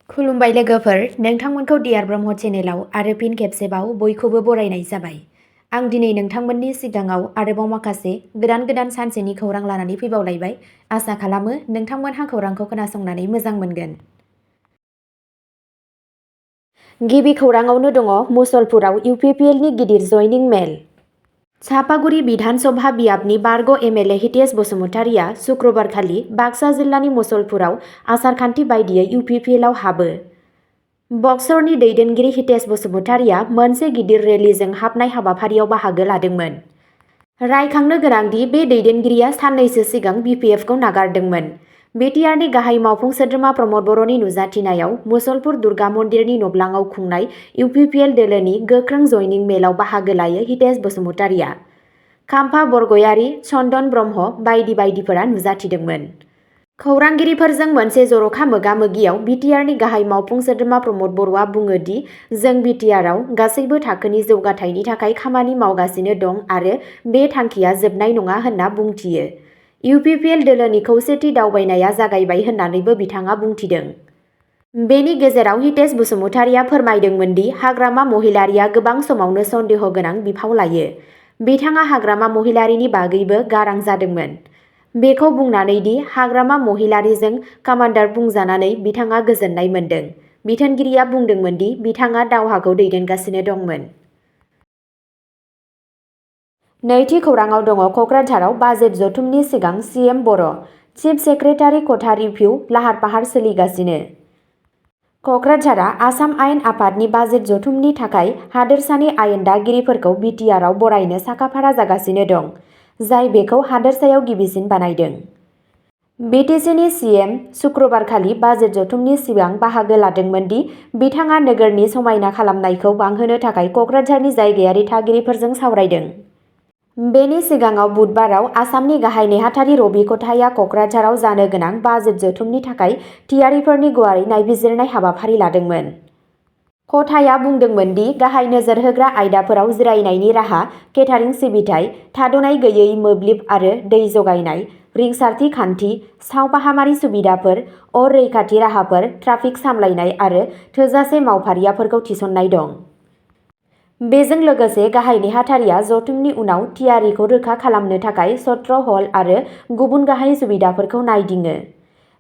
खुलुमबाय लोगोफोर, नोंथांमोनखौ डियार ब्रह्म चेनेलाव आरो फिन खेबसेबाव बयखौबो बरायनाय जाबाय। आं दिनै नोंथांमोननि सिगाङाव आरोबाव माखासे गोदान सानसेनि खौरां लानानै फैबावलायबाय। आसा खालामो नोंथांमोनहा खौरांखौ खोनासंनानै मोजां मोनगोन। गिबि खौराङावनो दङ मुसलपुराव UPPLनि गिदिर जयनिं मेल। चापागुरि बिधान सभा बियाबनि बारग' MLA हितेश बसुमतारीया शुक्रबारखालि बाक्सा जिल्लानि मुसलपुराव आसारखान्थि बायदियै UPPLआव हाबो। बक्सरनि दैदेनगिरि हितेश बसुमतारीया मोनसे गिदिर रेलीजों हाबनाय हाबाफारियाव बाहागो लादोंमोन। रायखांनो गोनांदि बे दैदेनगिरिया साननैसो सिगां BPFखौ नागारदोंमोन। BTRनि गाहाय मावफुं सोद्रोमा प्रमद बर'नि नुजाथिनायाव मुसलपुर दुर्गा मन्दिरनि नब्लाङाव खुंनाय UPPL दोलोनि गोख्रों जयनिं मेलाव बाहागो लायो हितेश बसुमतारीया। खाम्फा बरगयारी, चन्दन ब्रह्म बायदि बायदिफोरा नुजाथिदोंमोन। खौरांगिरिफोरजों मोनसे जर'खा मोगा-मोगियाव BTRनि गाहाय मावफुं सोद्रोमा प्रमद बर'आ बुङो दि जों BTRआव गासैबो थाखोनि जौगाथायनि थाखाय खामानि मावगासिनो दं आरो बे थांखिया जोबनाय नङा होनना बुंथियो। UPPL दोलोनि खौसेथि दावबायनाया जागायबाय होननानैबो बिथाङा बुंथिदों। बेनि गेजेराव हितेश बसुमतारीया फोरमायदोंमोन दि हाग्रामा महिलारीया गोबां समावनो सन्देह गोनां बिफाव लायो। बिथाङा हाग्रामा महिलारीनि बागैबो गारां जादोंमोन। बेखौ बुंनानै दि हाग्रामा महिलारीजों कामान्डार बुंजानानै बिथाङा गोजोननाय मोन्दों। बिथोनगिरिया बुंदोंमोन दि बिथाङा दावहाखौ दैदेनगासिनो दंमोन। नैथि खौराङाव दङ क'क्राझाराव बाजेट जथुमनि सिगां CM बर', चिफ सेक्रेटारि खथा रिभिउ लाहार-फाहार सोलिगासिनो। क'क्राझारआ आसाम आयेन आफादनि बाजेट जथुमनि थाखाय हादोरसानि आयेन दागिरिफोरखौ BTRआव बरायनो साखा-फारा जागासिनो दं, जाय बेखौ हादोरसायाव गिबिसिन बानायदों। BTCनि CM शुक्रबारखालि बाजेट जथुमनि सिगां बाहागो लादोंमोन दि बिथाङा नोगोरनि समायना खालामनायखौ बांहोनो थाखाय क'क्राझारनि जायगायारि थागिरिफोरजों सावरायदों। बेनि सिगाङाव बुधबाराव आसामनि गाहाय नेहाथारि रबि ख'थाया क'क्राझाराव जानो गोनां बाजेट जथुमनि थाखाय थियारिफोरनि गुवारै नायबिजिरनाय हाबाफारि लादोंमोन। ख'थाया बुंदोंमोन दि गाहाय नोजोर होग्रा आयदाफोराव जिरायनायनि राहा, केटारिं सिबिथाइ, थाद'नाय गैयै मोब्लिब आरो दै जगायनाय, रिंसारथि खान्थि, सावफाहामारि सुबिदाफोर, अर रैखाथि राहाफोर, ट्राफिक सामलायनाय आरो थोजासे मावफारियाफोरखौ थिसननाय दं। बेजों लोगोसे गाहाय नेहाथारिया जथुमनि उनाव थियारिखौ रोखा खालामनो थाखाय सत्र हल आरो गुबुन गाहाय सुबिदाफोरखौ नायदिङो।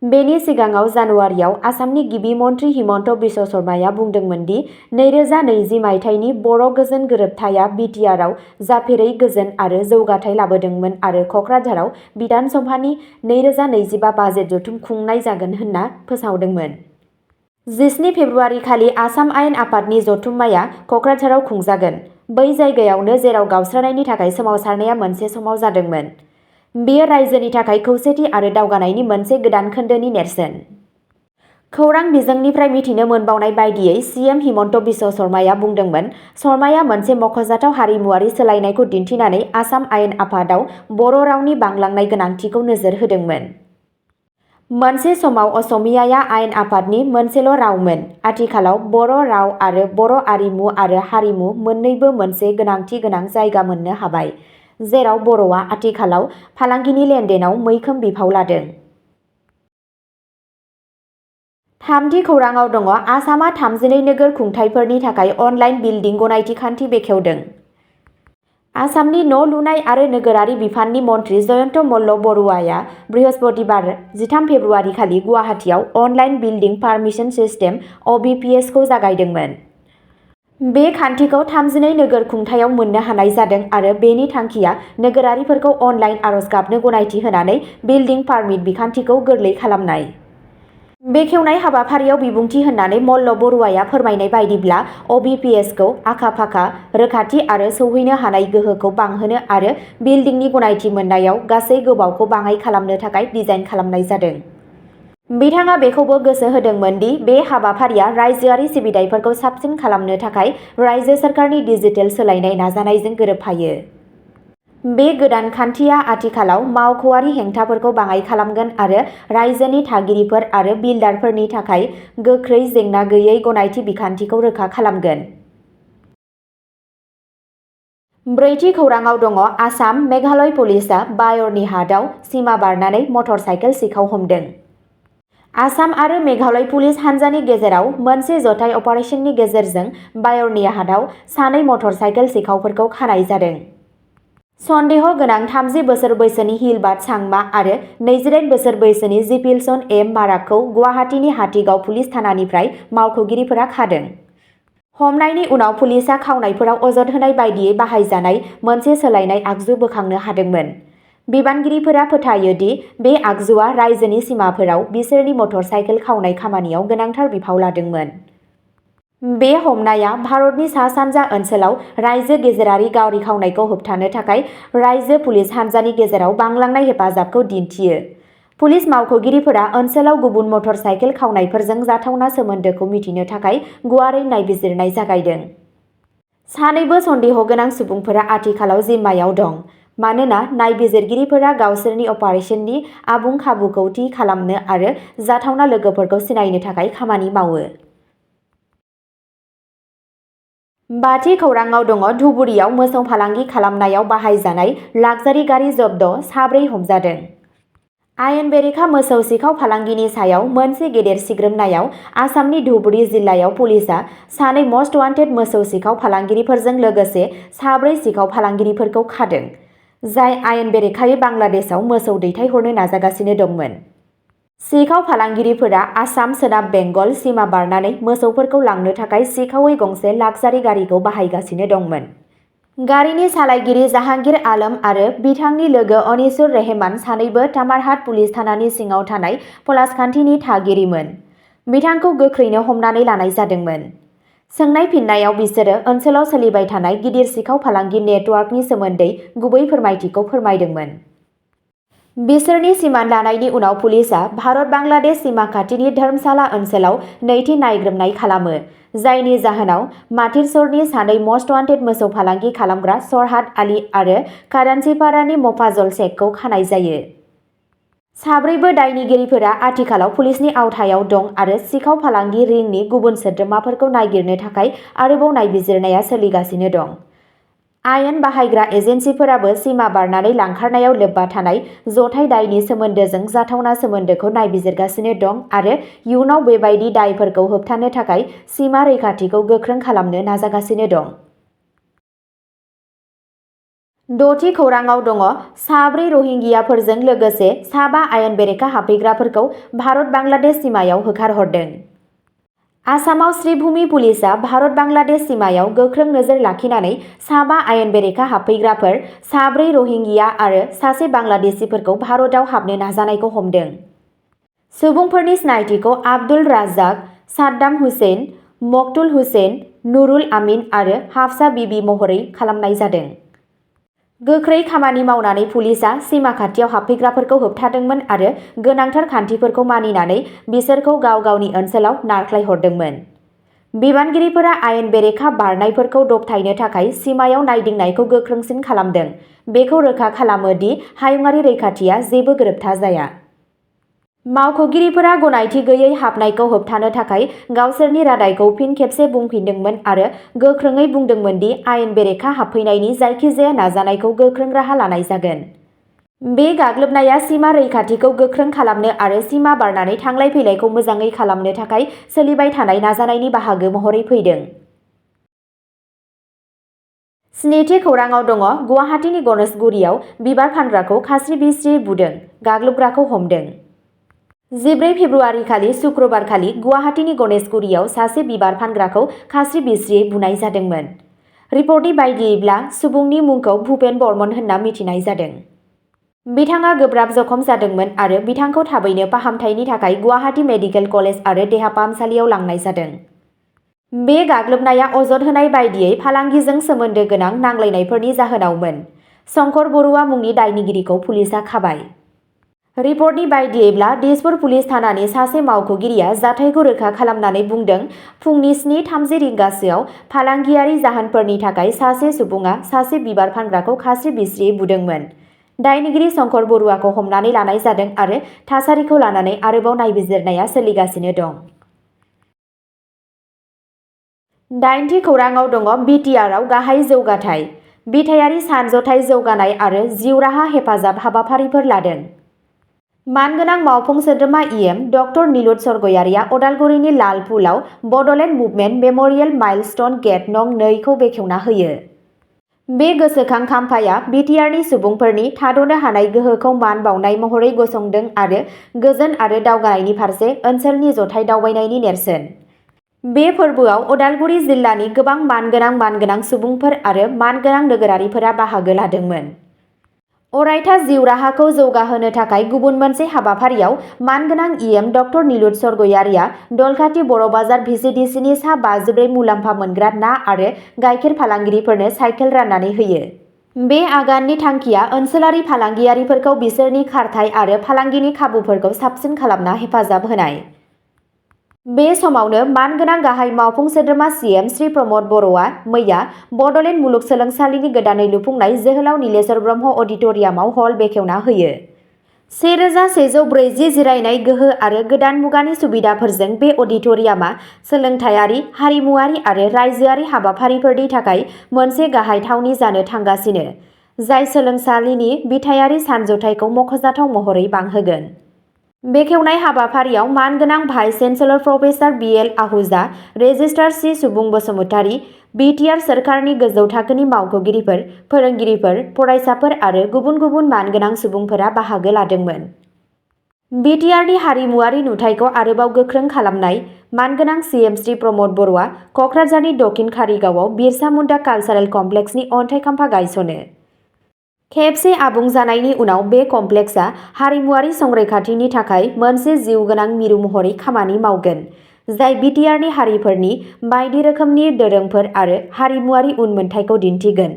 बेनि सिगाङाव जानुवारियाव आसामनि गिबि मन्थ्रि हिमन्त बिश्व शर्माया बुंदोंमोन दि 2020 मायथाइनि बर' गोजोन गोरोबथाया BTRआव जाफेरै गोजोन आरो जौगाथाय लाबोदोंमोन आरो क'क्राझाराव बिधान सभानि 2025 बाजेट जथुम खुंनाय जागोन होनना फोसावदोंमोन। 17 फेब्रुआरि खालि आसाम आयेन आफादनि जथुम्माया क'क्राझाराव खुंजागोन, बै जायगायावनो जेराव गावस्रानायनि थाखाय सोमावसारनाया मोनसे समाव जादोंमोन। बेयो रायजोनि थाखाय खौसेथि आरो दावगानायनि मोनसे गोदान खोन्दोनि नेरसोन। खौरां बिजोंनिफ्राय मिथिनो मोनबावनाय बायदियै CM हिमन्त बिश्व शर्माया बुंदोंमोन, शर्माया मोनसे मख'जाथाव हारिमुआरि सोलायनायखौ दिन्थिनानै आसाम आयेन आफादाव बर' रावनि बांलांनाय गोनांथिखौ नोजोर होदोंमोन। मोनसे समाव असमियाया आयेन आफादनि मोनसेल' रावमोन। आथिखालाव बर' राव आरो बर' आरिमु आरो हारिमु मोन्नैबो मोनसे गोनांथि गोनां जायगा मोननो हाबाय, जेराव बर'आ आथिखालाव फालांगिनि लेनदेनाव मैखोम बिफाव लादों। थामथि खौराङाव दङ आसामआ 32 नोगोर खुंथायफोरनि थाखाय अनलाइन बिल्डिं गनायथि खान्थि बेखेवदों। आसामनि न' लुनाय आरो नोगोरारि बिफाननि मन्थ्रि जयन्त मल्ल बरुवाया बृहस्पतिबार 13 फेब्रुआरि खालि गुवाहाटीआव online building permission system (OBPS) खौ जागायदोंमोन। बे खान्थिखौ 32 नोगोर खुंथायाव मोननो हानाय जादों आरो बेनि थांखिया नोगोरारिफोरखौ अनलाइन आर'ज गाबनो गनायथि होनानै बिल्डिं पारमिट बिखान्थिखौ गोरलै खालामनाय। बेखेवनाय हाबाफारियाव बिबुंथि होनानै मल्ल बरुवाया फोरमायनाय बायदिब्ला OBPS खौ आखा-फाखा, रोखाथि आरो सौहैनो हानाय गोहोखौ बांहोनो आरो बिल्डिंनि गनायथि मोननायाव गासै गोबावखौ बाङाइ खालामनो थाखाय डिजाइन खालामनाय जादों। बिथाङा बेखौबो गोसो होदोंमोन दि बे हाबाफारिया रायजोआरि सिबिथाइफोरखौ साबसिन खालामनो थाखाय रायजो सोरखारनि डिजिटेल सोलायनाय नाजानायजों गोरोबफायो। बे गोदान खान्थिया आथिखालाव मावख'आरि हेंथाफोरखौ बाङाइ खालामगोन आरो रायजोनि थागिरिफोर आरो बिल्डारफोरनि थाखाय गोख्रै, जेंना गैयै गनायथि बिखान्थिखौ रोखा खालामगोन। ब्रैथि खौराङाव दङ आसाम, मेघालय पुलिसआ बायरनि हाटआव सिमा बारनानै मटर साइकेल सिखाव हमदों। आसाम आरो मेघालय पुलिस हान्जानि गेजेराव मोनसे जथाय अपारेशननि गेजेरजों बायरनिया हादाव सानै मटर साइकेल सिखावफोरखौ खानाय जादों। सन्देह गोनां 30 बोसोर बैसोनि हिलबाद सांमा आरो 28 बोसोर बैसोनि जिपिलसन एम माराकखौ गुवाहाटीनि हाथिगाव पुलिस थानानिफ्राय मावख'गिरिफोरा खादों। हमनायनि उनाव पुलिसआ खावनायफोराव अजद होनाय बायदियै बाहायजानाय मोनसे सोलायनाय आगजु बोखांनो हादोंमोन। बिबानगिरिफोरा फोथायो दि बे आगजुआ रायजोनि सिमाफोराव बिसोरनि मटर साइकेल खावनाय खामानियाव गोनांथार बिफाव लादोंमोन। बे हमनाया भारतनि सा-सानजा ओनसोलाव रायजो गेजेरारि गारि खावनायखौ होबथानो थाखाय रायजो पुलिस हान्जानि गेजेराव बांलांनाय हेफाजाबखौ दिन्थियो। पुलिस मावख'गिरिफोरा ओनसोलाव गुबुन मटर साइकेल खावनायफोरजों जाथावना सोमोन्दोखौ मिथिनो थाखाय गुवारै नायबिजिरनाय जागायदों। सानैबो सन्देह गोनां सुबुंफोरा आथिखालाव जिम्मायाव दं, मानोना नायबिजिरगिरिफोरा गावसोरनि अपारेशननि आबुं खाबुखौ थि खालामनो आरो जाथावना लोगोफोरखौ सिनायनो थाखाय खामानि मावो। बाथि खौराङाव दङ धुबुरीयाव मोसौ फालांगि खालामनायाव बाहायजानाय लाक्जारि गारि जब्द, 4 हमजादों। आयेन बेरेखा मोसौ सिखाव फालांगिनि सायाव मोनसे गेदेर सिग्रोमनायाव आसामनि धुबुरी जिल्लायाव पुलिसआ सानै मस्ट वान्टेड मोसौ सिखाव फालांगिरिफोरजों लोगोसे 4 सिखाव फालांगिरिफोरखौ खादों, जाय आयेन बेरेखायै बांलादेशआव मोसौ दैथायहरनो नाजागासिनो दंमोन। सिखाव फालांगिरिफोरा आसाम सोनाब बेंगल सीमा बारनानै मोसौफोरखौ लांनो थाखाय सिखावै गंसे लाक्जारि गारिखौ बाहायगासिनो दंमोन। गारिनि सालायगिरि जाहांगीर आलम आरो बिथांनि लोगो अनिसुर रहमान सानैबो तामारहाट पुलिस थानानि सिङाव थानाय पलासखान्थिनि थागिरिमोन। बिथांखौ गोख्रैनो हमनानै लानाय जादोंमोन। सोंनाय फिननायाव बिसोरो ओनसोलाव सोलिबाय थानाय गिदिर सिखाव फालांगि नेटवार्कनि सोमोन्दै गुबै फोरमायथिखौ फोरमायदोंमोन। बिसोरनि सिमान लानायनि उनाव पुलिसआ भारत-बांलादेश सीमा खाथिनि धर्मशाला ओनसोलाव नैथि नायग्रोमनाय खालामो, जायनि जाहोनाव माथिरसरनि सानै मस्ट वान्टेड मोसौ फालांगि खालामग्रा सरहाद आली आरो कादान्सिपारानि मफाजल शेखखौ खानाय जायो। 4बो दायनिगिरिफोरा आथिखालाव पुलिसनि आवथायाव दं आरो सिखाव फालांगि रिंनि गुबुन सोद्रोमाफोरखौ नागिरनो थाखाय आरोबाव नायबिजिरनाया सोलिगासिनो दं। आयेन बाहायग्रा एजेन्सिफोराबो सीमा बारनानै लांखारनायाव लोब्बा थानाय जथाय दायनि सोमोन्दोजों जाथावना सोमोन्दोखौ नायबिजिरगासिनो दं आरो इयुनाव बेबायदि दायफोरखौ होबथानो थाखाय सीमा रैखाथिखौ गोख्रों खालामनो नाजागासिनो दं। 6थि खौराङाव दङ साब्रै रहिंगियाफोरजों लोगोसे साबा आयेन बेरेखा हाबफैग्राफोरखौ भारत-बांलादेश सीमायाव होखारहरदों। आसामाव श्रीभूमि पुलिसआ भारत-बांलादेश सीमायाव गोख्रों नोजोर लाखिनानै साबा आयेन बेरेखा हाबफैग्राफोर, 4 रहिंगिया आरो सासे बांलादेशीफोरखौ भारतआव हाबनो नाजानायखौ हमदों। सुबुंफोरनि सिनायथिखौ आब्दुल राज्जाक, साद्दाम हुसैन, मकटुल हुसैन, नुरुल आमीन आरो हाफसा बिबि महरै खालामनाय जादों। गोख्रै खामानि मावनानै पुलिसआ सीमा खाथियाव हाबफैग्राफोरखौ होबथादोंमोन आरो गोनांथार खान्थिफोरखौ मानिनानै बिसोरखौ गाव गावनि ओनसोलाव नारख्लायहरदोंमोन। बिबानगिरिफोरा आयेन बेरेखा बारनायफोरखौ दबथायनो थाखाय सीमायाव नायदिंनायखौ गोख्रोंसिन खालामदों, बेखौ रोखा खालामो दि हायुंआरि रैखाथिया जेबो गोरोबथा जाया। मावख'गिरिफोरा गनायथि गैयै हाबनायखौ होबथानो थाखाय गावसोरनि रादायखौ फिन खेबसे बुंफिनदोंमोन आरो गोख्रोङै बुंदोंमोन दि आयेन बेरेखा हाबफैनायनि जायखिजाया नाजानायखौ गोख्रों राहा लानाय जागोन। बे गाग्लोबनाया सीमा रैखाथिखौ गोख्रों खालामनो आरो सीमा बारनानै थांलाय फैलायखौ मोजाङै खालामनो थाखाय सोलिबाय थानाय नाजानायनि बाहागो महरै फैदों। 7थि खौराङाव दङ गुवाहाटीनि गणेशगुरियाव बिबार फानग्राखौ खास्रि-बिस्रियै बुदों, गाग्लोबग्राखौ हमदों। 14 फेब्रुआरिखालि शुक्रबारखालि गुवाहाटीनि गणेशगुरियाव सासे बिबार फानग्राखौ खास्रि-बिस्रियै बुनाय जादोंमोन। रिपर्टनि बायदियैब्ला सुबुंनि मुंखौ भुपेन बर्मन होनना मिथिनाय जादों। बिथाङा गोब्राब जखम जादोंमोन आरो बिथांखौ थाबैनो फाहामथायनि थाखाय गुवाहाटी मेडिकेल कलेज आरो देहा फाहामसालियाव लांनाय जादों। बे गाग्लोबनाया अजद होनाय बायदियै फालांगिजों सोमोन्दो गोनां नांलायनायफोरनि जाहोनावमोन। शंकर बरुवा मुंनि दायनिगिरिखौ पुलिसआ खाबाय। रिपर्टनि बायदियैब्ला दिसपुर पुलिस थानानि सासे मावख'गिरिया जाथायखौ रोखा खालामनानै बुंदों, फुंनि 7:30 रिंगासोआव फालांगियारि जाहोनफोरनि थाखाय सासे सुबुङा सासे बिबार फानग्राखौ खास्रि-बिस्रियै बुदोंमोन। दायनिगिरि शंकर बरुवाखौ हमनानै लानाय जादों आरो थासारिखौ लानानै आरोबाव नायबिजिरनाया सोलिगासिनो दं। 8थि खौराङाव दङ बिटिआरआव गाहाय जौगाथाय, बिथायारि सानज'थाय जौगानाय आरो जिउ राहा हेफाजाब हाबाफारिफोर लादों। मानगोनां मावफुं सोद्रोमा इएम डक्टर नीलुत सरगयारिया अदालगुरिनि लालपुलाव Bodoland movement memorial milestone gate नं 2 खौ बेखेवना होयो। बे गोसोखां खाम्फाया बिटिआरनि सुबुंफोरनि थाद'नो हानाय गोहोखौ मान बावनाय महरै गसंदों आरो गोजोन आरो दावगानायनि फारसे ओनसोलनि जथाय दावबायनायनि नेरसोन। बे फोरबोआव अदालगुरि जिल्लानि गोबां मानगोनां सुबुंफोर आरो मानगोनां नोगोरारिफोरा बाहागो लादोंमोन। अरायथा जिउ राहाखौ जौगाहोनो थाखाय गुबुन मोनसे हाबाफारियाव मानगोनां इएम डक्टर नीलुत सरगयारिया दलखाथि बर' बाजार भिसिडिसिनि सा 54 मुलाम्फा मोनग्रा ना आरो गाइखेर फालांगिरिफोरनो साइकेल राननानै होयो। बे आगाननि थांखिया ओनसोलारि फालांगियारिफोरखौ बिसोरनि खारथाइ आरो फालांगिनि खाबुफोरखौ साबसिन खालामना हेफाजाब होनाय। बे समावनो मानगोनां गाहाय मावफुं सोद्रोमा सीएम श्री प्रमद बर'आ मैया बडलेण्ड मुलुगसोलोंसालिनि गोदानै लुफुंनाय जोहोलाव नीलेश्वर ब्रह्म अडिटोरियामाव हल बेखेवना होयो। 1140 जिरायनाय गोहो आरो गोदान मुगानि सुबिदाफोरजों बे अडिटोरियामा सोलोंथायारि, हारिमुआरि आरो रायजोआरि हाबाफारिफोरनि थाखाय मोनसे गाहाय थावनि जानो थांगासिनो, जाय सोलोंसालिनि बिथायारि सानज'थायखौ मख'जाथाव महरै बांहोगोन। बेखेवनाय हाबाफारियाव मानगोनां vice chancellor professor BL Ahuja, registrar C Subung Basumatary, BTR सोरखारनि गोजौ थाखोनि मावख'गिरिफोर, फोरोंगिरिफोर, फरायसाफोर आरो गुबुन मानगोनां सुबुंफोरा बाहागो लादोंमोन। बिटिआरनि हारिमुआरि नुथायखौ आरोबाव गोख्रों खालामनाय मानगोनां सीएम श्री प्रमद बर'आ क'क्राझारनि दक्षिण कारिगावआव बिरसा मुन्डा कालचारेल कमप्लेक्सनि अन्थाइ खाम्फा गायसनो। खेबसे आबुं जानायनि उनाव बे कमप्लेक्सआ हारिमुआरि संरैखाथिनि थाखाय मोनसे जिउगोनां मिरु महरै खामानि मावगोन, जाय बिटिआरनि हारिफोरनि बायदि रोखोमनि दोरोंफोर आरो हारिमुआरि उनमोनथाइखौ दिन्थिगोन।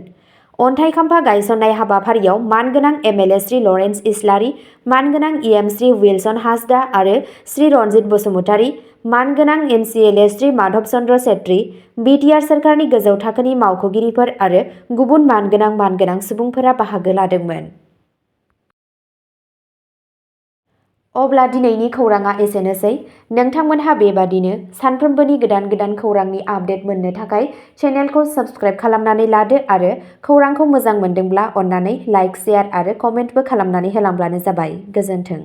अन्थाइ खाम्फा गायसननाय हाबाफारियाव मानगोनां एमएलए श्री लरेन्स इस्लारि, मानगोनां इएम श्री विल्सन हांसदा आरो श्री रन्जित बसुमतारी, मानगोनां एमसिएलए श्री माधव चन्द्र छेत्री, बिटिआर सोरखारनि गोजौ थाखोनि मावख'गिरिफोर आरो गुबुन मानगोनां सुबुंफोरा बाहागो लादोंमोन। अब्ला दिनैनि खौराङा एसेनोसै। नोंथांमोनहा बेबादिनो सानफ्रोमबोनि गोदान खौरांनि आपडेट मोननो थाखाय चेनेलखौ साबस्क्राइब खालामनानै लादो आरो खौरांखौ मोजां मोनदोंब्ला अन्नानै लाइक, शेयार आरो कमेन्टबो खालामनानै होलांब्लानो जाबाय। गोजोन्थों।